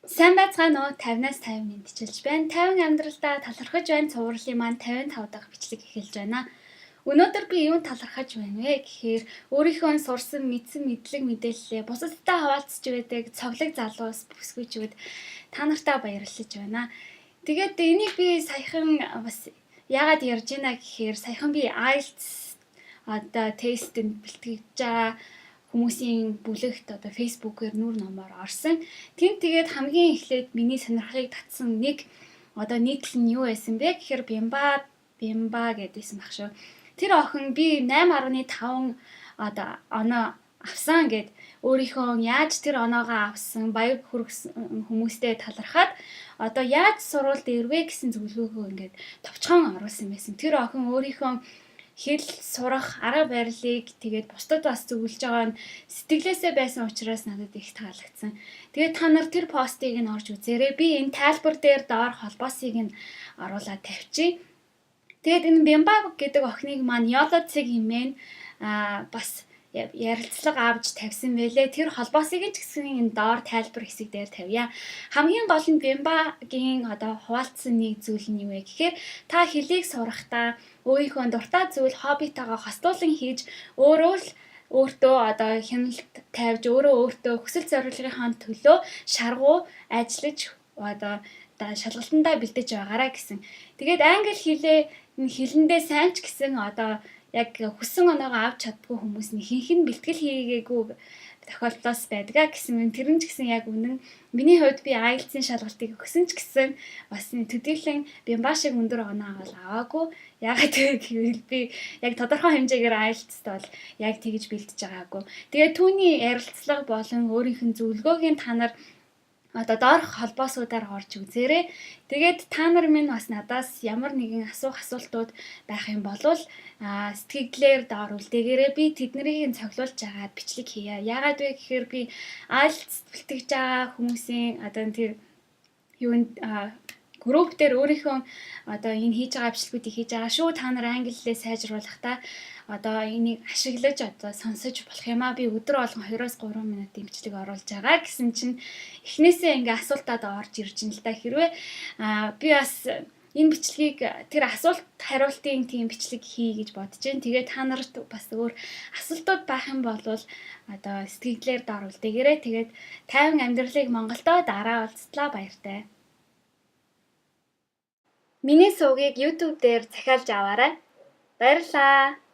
Сайн байцгаана уу? 50-аас 50 мэдчилж байна. 50 амьдралдаа талархаж байна. Цувралын маань 55 дахь бичлэг эхэлж байна. Өнөөдөр би юунд талархаж байна вэ гэхээр өөрийнхөө сурсан, мэдсэн мэдлэг мэдээллээ бусадтай хуваалцж байдаг цоглог залуус бүсгүйчүүд та нартай баярлаж байна. Тэгээд энийг би саяхан бас яагаад ярьж байна гэхээр саяхан би IELTS тестэнд бэлтгэж байгаа хүмүүсийн бүлэгт фейсбүүкээр нүүр номоор орсон. Тэнд тэгээд хамгийн эхлээд миний сонирхлыг татсан нэг нийтлэл нь юу байсан бэ гэхээр Бямба гэдээсэн баг шүү. Тэр охин би 8.5 оноо авсан гэд өөрийнхөө яаж тэр оноогоо авсан баяр хүргэсэн хүмүүстэй талархаад яаж сурвалд ирвэ гэсэн зөвлөгөөгөө ингээд товчхон оруулсан байсан. Тэр охин өөрийнхөө хэл сурах арга барилыг тэгээд бусдад бас зөвлөж байгаа нь сэтгэлээсээ байсан учраас надад их таалагдсан. Тэгээд та нар тэр постыг нь орж үзээрэй. Би энэ тайлбар дээр доор холбоосыг нь оруулаад тавьчих. Тэгээд энэ Бямба гэдэг охиныг маань YOLO-цэг хэмээн бас ярилцлага авч тавьсан байлээ. Тэр холбоосыг ч гэсэн энэ доор тайлбар хэсэг дээр тавья. Хамгийн гол нь Бямбагийн хуваалцсан нэг зүйл нь юу вэ гэхээр та хэлийг сурахдаа өөрийнхөө дуртай зүйл хоббитойгоо хослуулан хийж өөртөө хяналт тавьж өөртөө хүсэл зорилгынхаа төлөө шаргуу ажиллаж шалгалтандаа бэлдэж байгаарай гэсэн. Тэгээд англи хэлэндээ сайн ч гэсэн яг хүссэн оноогоо авч чаддгүй хүмүүс нь хинхэн бэлтгэл хийгээгүй тохиолдлоос байдгаа гэсэн. Тэр нь ч гэсэн яг үнэн. Миний хувьд би IELTS-ийн шалгалтыг өгсөн ч гэсэн бас төдийлөн Бямба шиг өндөр оноо аваагүй. Ягаад гэвэл би яг тодорхой хэмжээгээр IELTS-д бол яг тэгж бэлдэж байгаагүй. Тэгээд түүний ярилцлага болон өөрийнх нь зөвлөгөөг та нар доорх холбоосуудаар орж үзээрэй. Тэгээд та нар минь бас надаас ямар нэгэн асуултууд байх юм бол сэтгэлээр доор үлдээгээрэй. Би тэднийг цоглуулж агаад бичлэг хийя. Яагаад вэ гэхээр би IELTS бэлтгэж байгаа хүмүүсийн тэр юунд групп дээр өөрийнхөө энэ хийж байгаа бичлэгүүдийг хийж байгаа шүү. Та нар англи хэлээ сайжруулахдаа энийг ашиглаж сонсож болох юм аа. Би өдөр болгон 2-3 минутын бичлэг оруулж байгаа гэсэн чинь эхнээсээ ингээ асуултаад орж ирж ин л та хэрвээ би бас энэ бичлэгийг тэр асуулт хариултын тийм бичлэг хий гэж бодож байна. Тэгээд та нарт бас өөр асуултууд байх юм бол сэтгэлээр доор үлдээгээрэй. Тэгээд 50 амьдралыг Монголдоо дараа уулзтлаа, баяртай. Миний сувгийг YouTube дээр захиалж аваарай. Баярлалаа.